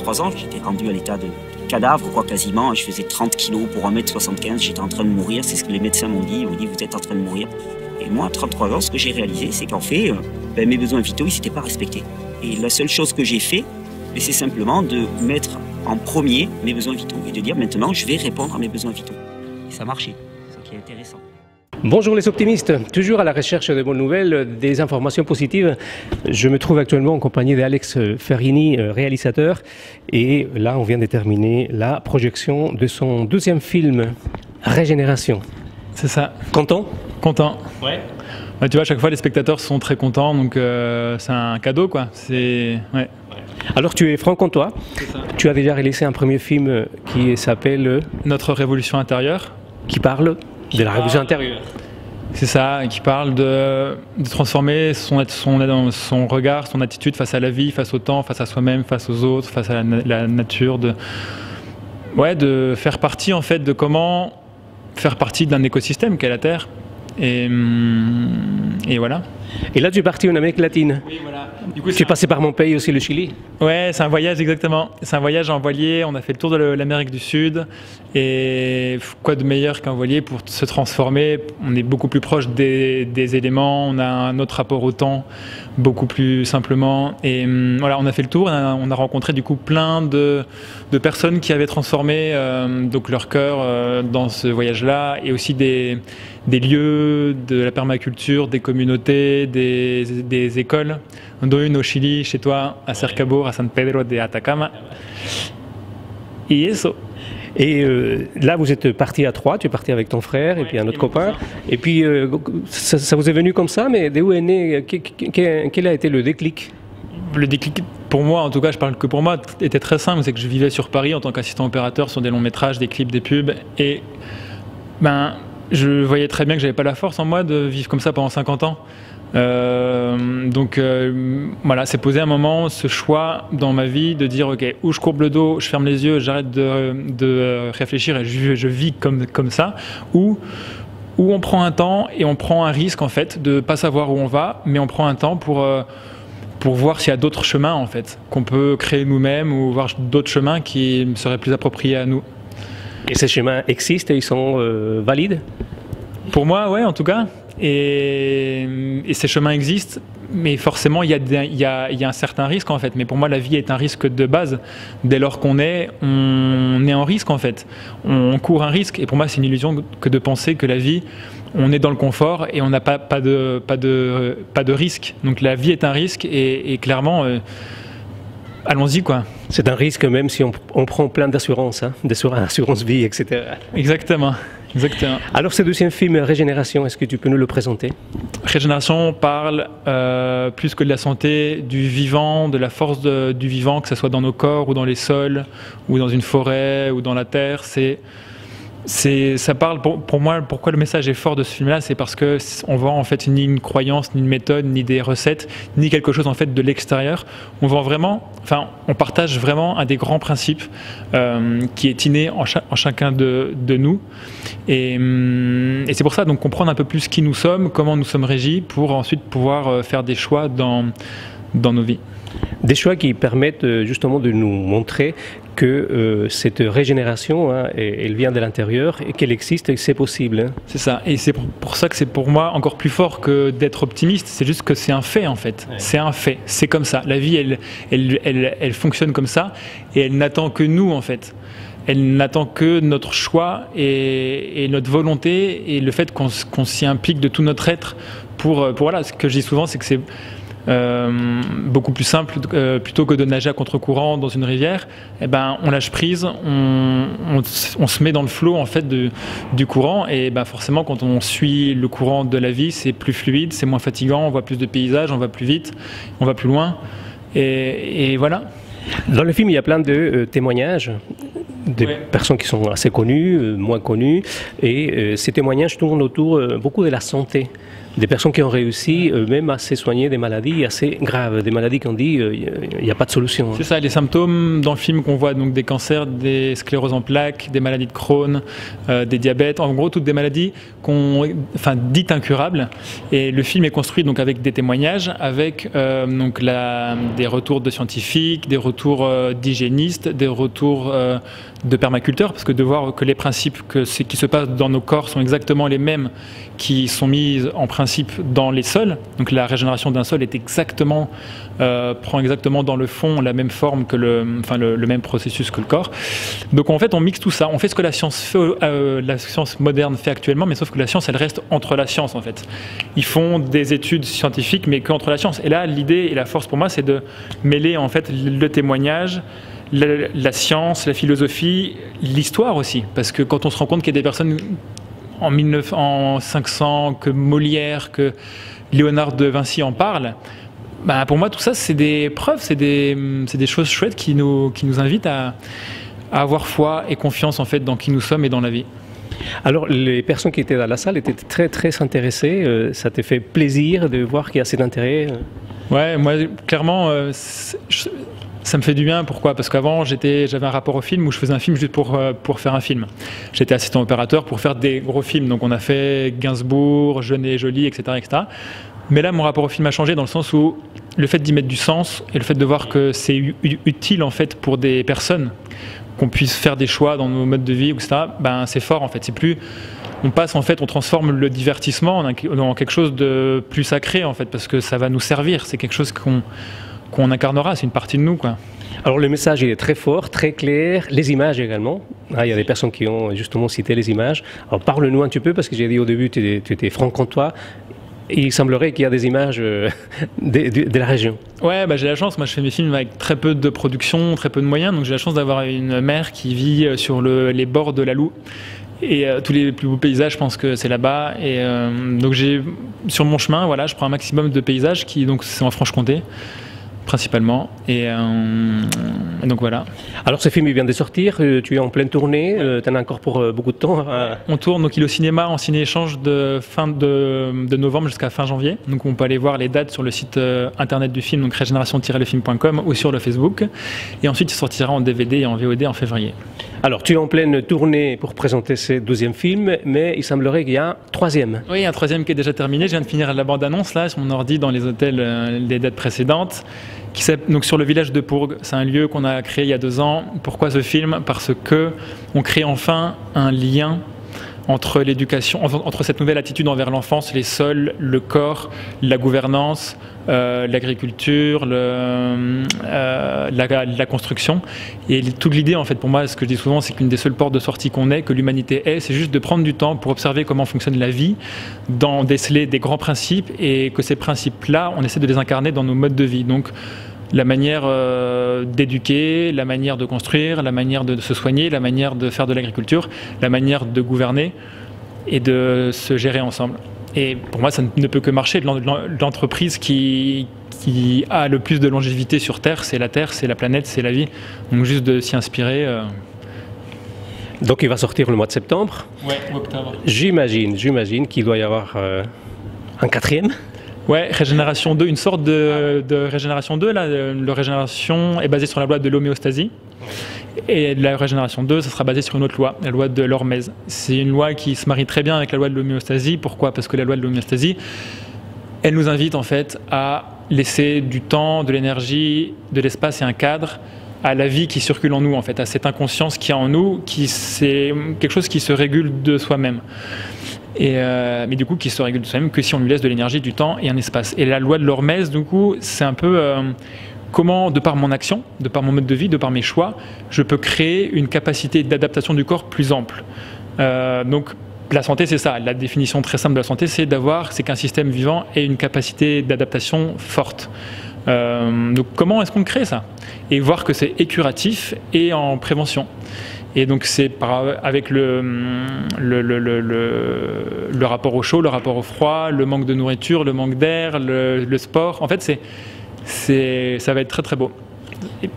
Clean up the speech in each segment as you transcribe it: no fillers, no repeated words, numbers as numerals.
33 ans, j'étais rendu à l'état de cadavre, quoi, quasiment. Je faisais 30 kilos pour 1m75, j'étais en train de mourir, c'est ce que les médecins m'ont dit. Ils m'ont dit, vous êtes en train de mourir. Et moi, à 33 ans, ce que j'ai réalisé, c'est qu'en fait, mes besoins vitaux, ils ne s'étaient pas respectés. Et la seule chose que j'ai fait, c'est simplement de mettre en premier mes besoins vitaux et de dire, maintenant, je vais répondre à mes besoins vitaux. Et ça marchait, c'est ce qui est intéressant. Bonjour les optimistes, toujours à la recherche de bonnes nouvelles, des informations positives. Je me trouve actuellement en compagnie d'Alex Ferrini, réalisateur, et là on vient de terminer la projection de son deuxième film, Régénération. C'est ça. Content? Content. Ouais. Ouais, tu vois, à chaque fois les spectateurs sont très contents, donc c'est un cadeau quoi. C'est... Ouais. Alors tu es franc-comtois, tu as déjà réalisé un premier film qui s'appelle Notre révolution intérieure. Qui parle de la révolution intérieure. C'est ça, qui parle de transformer son regard, son attitude face à la vie, face au temps, face à soi-même, face aux autres, face à la nature, de faire partie en fait de comment faire partie d'un écosystème qu'est la Terre. Et voilà. Et là tu es parti en Amérique latine. Oui, voilà. Du coup, tu es passé par mon pays aussi, le Chili. Ouais, c'est un voyage exactement. C'est un voyage en voilier. On a fait le tour de l'Amérique du Sud. Et quoi de meilleur qu'un voilier pour se transformer? On est beaucoup plus proche des éléments. On a un autre rapport au temps, beaucoup plus simplement. Et voilà, on a fait le tour. On a rencontré du coup plein de personnes qui avaient transformé donc leur cœur dans ce voyage-là, et aussi des lieux, de la permaculture, des communautés, des écoles, dont une au Chili, chez toi, à Cercabo, à San Pedro de Atacama. Et ça. Et là, vous êtes partis à trois, tu es parti avec ton frère et puis un autre copain. Et puis, ça vous est venu comme ça, mais d'où est né, quel a été le déclic? Le déclic, pour moi, en tout cas, je parle que pour moi, était très simple. C'est que je vivais sur Paris en tant qu'assistant opérateur sur des longs métrages, des clips, des pubs. Et je voyais très bien que j'avais pas la force en moi de vivre comme ça pendant 50 ans. Voilà, c'est posé un moment ce choix dans ma vie de dire ok, ou je courbe le dos, je ferme les yeux, j'arrête de réfléchir et je vis comme ça, ou on prend un temps et on prend un risque en fait de pas savoir où on va, mais on prend un temps pour voir s'il y a d'autres chemins en fait qu'on peut créer nous-mêmes, ou voir d'autres chemins qui seraient plus appropriés à nous. Et ces chemins existent et ils sont valides? Pour moi, ouais, en tout cas. Et ces chemins existent, mais forcément, il y a un certain risque, en fait. Mais pour moi, la vie est un risque de base. Dès lors on est en risque, en fait. On court un risque. Et pour moi, c'est une illusion que de penser que la vie, on est dans le confort et on n'a pas de risque. Donc la vie est un risque, et clairement... allons-y quoi. C'est un risque même si on prend plein d'assurances, hein, d'assurance vie, etc. Exactement, exactement. Alors ce deuxième film, Régénération, est-ce que tu peux nous le présenter? Régénération parle plus que de la santé, du vivant, de la force du vivant, que ce soit dans nos corps ou dans les sols, ou dans une forêt, ou dans la terre. Ça parle, pour moi, pourquoi le message est fort de ce film-là, c'est parce qu'on vend en fait ni une croyance, ni une méthode, ni des recettes, ni quelque chose en fait de l'extérieur. On partage vraiment un des grands principes qui est inné en chacun de nous. Et c'est pour ça, donc, comprendre un peu plus qui nous sommes, comment nous sommes régis, pour ensuite pouvoir faire des choix dans nos vies. Des choix qui permettent justement de nous montrer que cette régénération, hein, elle vient de l'intérieur et qu'elle existe et que c'est possible. Hein. C'est ça, et c'est pour ça que c'est pour moi encore plus fort que d'être optimiste, c'est juste que c'est un fait en fait, ouais. C'est un fait, c'est comme ça, la vie elle fonctionne comme ça, et elle n'attend que nous en fait. Elle n'attend que notre choix et notre volonté, et le fait qu'on s'y implique de tout notre être pour voilà, ce que je dis souvent, c'est que c'est beaucoup plus simple, plutôt que de nager à contre-courant dans une rivière, on lâche prise, on se met dans le flot en fait du courant, et forcément quand on suit le courant de la vie, c'est plus fluide, c'est moins fatigant, on voit plus de paysages, on va plus vite, on va plus loin, et voilà. Dans le film, il y a plein de témoignages des personnes qui sont assez connues, moins connues, et ces témoignages tournent autour beaucoup de la santé. des personnes qui ont réussi même à se soigner des maladies assez graves, des maladies qu'on dit il n'y a pas de solution. C'est ça, les symptômes dans le film qu'on voit, donc des cancers, des scléroses en plaques, des maladies de Crohn, des diabètes, en gros toutes des maladies dites incurables. Et le film est construit donc avec des témoignages, avec des retours de scientifiques, des retours d'hygiénistes, des retours de permaculteurs, parce que de voir que les principes qui se passent dans nos corps sont exactement les mêmes qui sont mis en principe dans les sols. Donc la régénération d'un sol prend exactement dans le fond la même forme que le même processus que le corps. Donc en fait on mixe tout ça, on fait ce que la science moderne fait actuellement, mais sauf que la science elle reste entre la science en fait. Ils font des études scientifiques mais qu'entre la science. Et là l'idée et la force pour moi c'est de mêler en fait le témoignage, la science, la philosophie, l'histoire aussi, parce que quand on se rend compte qu'il y a des personnes en 500, que Molière, que Léonard de Vinci en parlent, pour moi tout ça c'est des preuves, c'est des choses chouettes qui nous invitent à avoir foi et confiance en fait dans qui nous sommes et dans la vie. Alors les personnes qui étaient dans la salle étaient très très intéressées, ça t'a fait plaisir de voir qu'il y a cet intérêt? Ouais, moi clairement ça me fait du bien. Pourquoi? Parce qu'avant j'avais un rapport au film où je faisais un film juste pour faire un film. J'étais assistant opérateur pour faire des gros films, donc on a fait Gainsbourg, Jeune et Jolie, etc., etc. Mais là mon rapport au film a changé dans le sens où le fait d'y mettre du sens et le fait de voir que c'est utile en fait pour des personnes, qu'on puisse faire des choix dans nos modes de vie, etc., c'est fort en fait. C'est plus, on transforme le divertissement dans quelque chose de plus sacré en fait, parce que ça va nous servir, c'est quelque chose qu'on incarnera, c'est une partie de nous, quoi. Alors le message il est très fort, très clair, les images également. Il y a des personnes qui ont justement cité les images. Alors parle-nous un petit peu, parce que j'ai dit au début tu étais franc-comtois. Il semblerait qu'il y a des images de la région. Ouais, j'ai la chance, moi je fais mes films avec très peu de production, très peu de moyens, donc j'ai la chance d'avoir une mère qui vit sur les bords de la Loue. Et tous les plus beaux paysages, je pense que c'est là-bas. Et donc sur mon chemin, je prends un maximum de paysages, donc c'est en Franche-Comté principalement, et donc voilà. Alors ce film il vient de sortir, tu es en pleine tournée, tu en as encore pour beaucoup de temps. On tourne, donc il est au cinéma en ciné-échange de fin de novembre jusqu'à fin janvier, donc on peut aller voir les dates sur le site internet du film, donc régénération-lefilm.com, ou sur le Facebook, et ensuite il sortira en DVD et en VOD en février. Alors tu es en pleine tournée pour présenter ce deuxième film, mais il semblerait qu'il y a un troisième. Oui, un troisième qui est déjà terminé, je viens de finir la bande-annonce là sur mon ordi dans les hôtels des dates précédentes. Donc sur le village de Pourgues, c'est un lieu qu'on a créé il y a 2 ans. Pourquoi ce film? Parce que on crée enfin un lien entre l'éducation, entre cette nouvelle attitude envers l'enfance, les sols, le corps, la gouvernance, l'agriculture, la construction. Et toute l'idée, en fait, pour moi, ce que je dis souvent, c'est qu'une des seules portes de sortie qu'on ait, que l'humanité ait, c'est juste de prendre du temps pour observer comment fonctionne la vie, d'en déceler des grands principes, et que ces principes-là, on essaie de les incarner dans nos modes de vie. Donc, la manière d'éduquer, la manière de construire, la manière de se soigner, la manière de faire de l'agriculture, la manière de gouverner et de se gérer ensemble. Et pour moi, ça ne peut que marcher. L'entreprise qui a le plus de longévité sur Terre, c'est la planète, c'est la vie. Donc juste de s'y inspirer. Donc il va sortir le mois de septembre. Ouais, octobre. J'imagine qu'il doit y avoir un quatrième. Ouais, Régénération 2, une sorte de Régénération 2. Là, la Régénération est basée sur la loi de l'homéostasie. Et la Régénération 2, ça sera basé sur une autre loi, la loi de l'hormèse. C'est une loi qui se marie très bien avec la loi de l'homéostasie. Pourquoi? Parce que la loi de l'homéostasie, elle nous invite en fait à laisser du temps, de l'énergie, de l'espace et un cadre à la vie qui circule en nous, en fait, à cette inconscience qui est en nous, c'est quelque chose qui se régule de soi-même. Mais du coup, qui se régule de soi-même que si on lui laisse de l'énergie, du temps et un espace. Et la loi de l'hormèse, du coup, c'est un peu comment, de par mon action, de par mon mode de vie, de par mes choix, je peux créer une capacité d'adaptation du corps plus ample. Donc, la santé, c'est ça. La définition très simple de la santé, c'est qu'un système vivant ait une capacité d'adaptation forte. Donc, comment est-ce qu'on crée ça? Et voir que c'est curatif et en prévention. Et donc c'est avec le rapport au chaud, le rapport au froid, le manque de nourriture, le manque d'air, le sport. En fait, ça va être très très beau.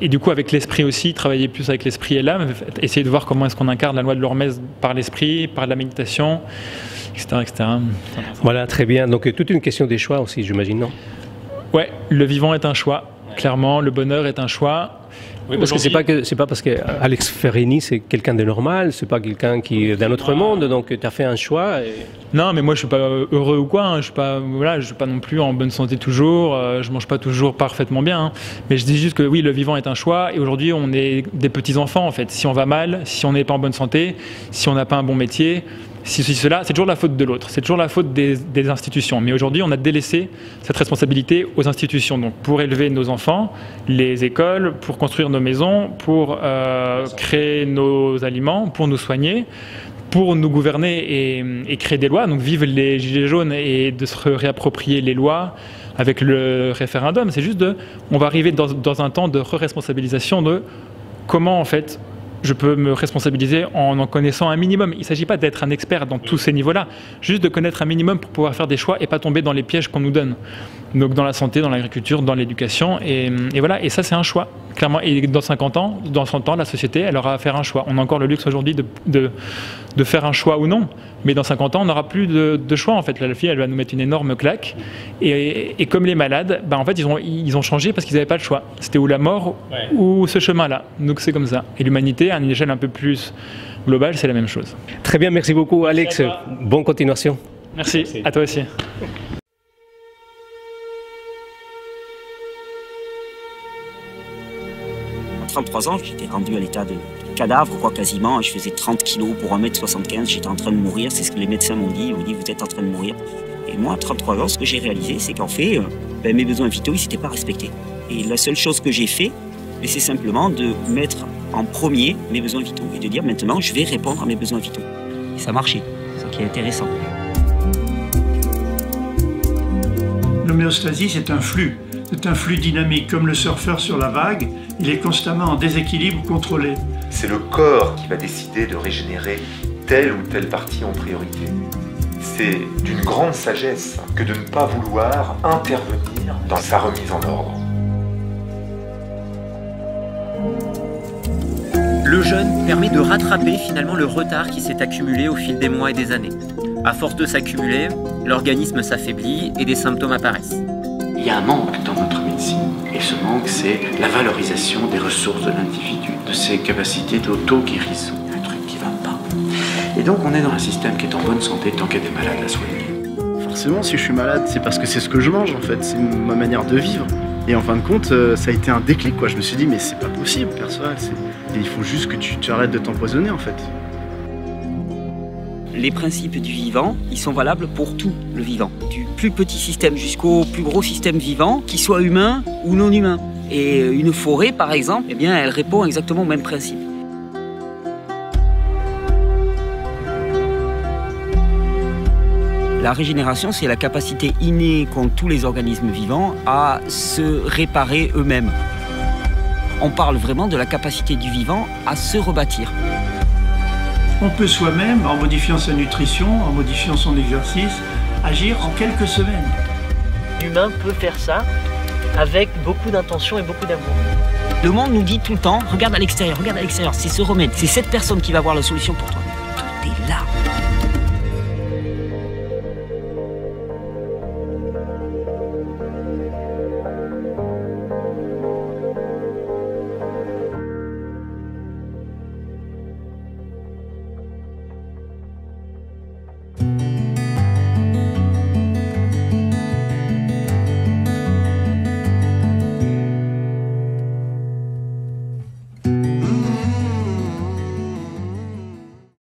Et du coup, avec l'esprit aussi, travailler plus avec l'esprit et l'âme, essayer de voir comment est-ce qu'on incarne la loi de l'hormèse par l'esprit, par la méditation, etc. Voilà, très bien. Donc toute une question des choix aussi, j'imagine, non? Ouais, le vivant est un choix. Clairement, le bonheur est un choix. Oui, parce que c'est pas parce que Alex Ferrini c'est quelqu'un de normal, c'est pas quelqu'un qui est d'un autre monde, donc tu as fait un choix. Non, mais moi je suis pas heureux ou quoi, hein. Je suis pas non plus en bonne santé toujours, je mange pas toujours parfaitement bien, hein. Mais je dis juste que oui, le vivant est un choix et aujourd'hui on est des petits enfants en fait. Si on va mal, si on n'est pas en bonne santé, si on n'a pas un bon métier, si cela, c'est toujours la faute de l'autre, c'est toujours la faute des institutions. Mais aujourd'hui, on a délaissé cette responsabilité aux institutions. Donc, pour élever nos enfants, les écoles, pour construire nos maisons, pour créer nos aliments, pour nous soigner, pour nous gouverner et créer des lois. Donc, vivre les gilets jaunes et de se réapproprier les lois avec le référendum. C'est juste on va arriver dans un temps de re-responsabilisation de comment en fait je peux me responsabiliser en connaissant un minimum. Il ne s'agit pas d'être un expert dans tous ces niveaux-là, juste de connaître un minimum pour pouvoir faire des choix et pas tomber dans les pièges qu'on nous donne. Donc dans la santé, dans l'agriculture, dans l'éducation, et voilà, et ça c'est un choix, clairement. Et dans 50 ans, dans 100 ans, la société, elle aura à faire un choix. On a encore le luxe aujourd'hui de faire un choix ou non, mais dans 50 ans, on n'aura plus de choix en fait. La fille, elle va nous mettre une énorme claque, et comme les malades, en fait, ils ont changé parce qu'ils n'avaient pas le choix. C'était ou la mort ou ce chemin-là. Donc c'est comme ça. Et l'humanité, à une échelle un peu plus globale, c'est la même chose. Très bien, merci beaucoup Alex. Bonne continuation. Merci. À toi aussi. À 33 ans, j'étais rendu à l'état de cadavre, quoi, quasiment. Je faisais 30 kilos pour 1m75. J'étais en train de mourir. C'est ce que les médecins m'ont dit. Ils m'ont dit, vous êtes en train de mourir. Et moi, à 33 ans, ce que j'ai réalisé, c'est qu'en fait, mes besoins vitaux, ils ne s'étaient pas respectés. Et la seule chose que j'ai fait, c'est simplement de mettre en premier mes besoins vitaux. Et de dire, maintenant, je vais répondre à mes besoins vitaux. Et ça marchait. C'est ça qui est intéressant. L'homéostasie, c'est un flux. C'est un flux dynamique, comme le surfeur sur la vague. Il est constamment en déséquilibre contrôlé. C'est le corps qui va décider de régénérer telle ou telle partie en priorité. C'est d'une grande sagesse que de ne pas vouloir intervenir dans sa remise en ordre. Le jeûne permet de rattraper finalement le retard qui s'est accumulé au fil des mois et des années. À force de s'accumuler, l'organisme s'affaiblit et des symptômes apparaissent. Il y a un manque dans notre médecine, et ce manque, c'est la valorisation des ressources de l'individu, de ses capacités d'auto-guérison. Il y a un truc qui ne va pas. Et donc on est dans un système qui est en bonne santé tant qu'il y a des malades à soigner. Forcément, si je suis malade, c'est parce que c'est ce que je mange en fait, c'est ma manière de vivre. Et en fin de compte, ça a été un déclic, quoi. Je me suis dit, mais c'est pas possible, Perceval. Il faut juste que tu arrêtes de t'empoisonner en fait. Les principes du vivant, ils sont valables pour tout le vivant, du plus petit système jusqu'au plus gros système vivant, qu'il soit humain ou non humain. Et une forêt, par exemple, eh bien, elle répond exactement au même principe. La régénération, c'est la capacité innée qu'ont tous les organismes vivants à se réparer eux-mêmes. On parle vraiment de la capacité du vivant à se rebâtir. On peut soi-même, en modifiant sa nutrition, en modifiant son exercice, agir en quelques semaines. L'humain peut faire ça avec beaucoup d'intention et beaucoup d'amour. Le monde nous dit tout le temps, regarde à l'extérieur, c'est se remettre. C'est cette personne qui va avoir la solution pour toi. Tout est là.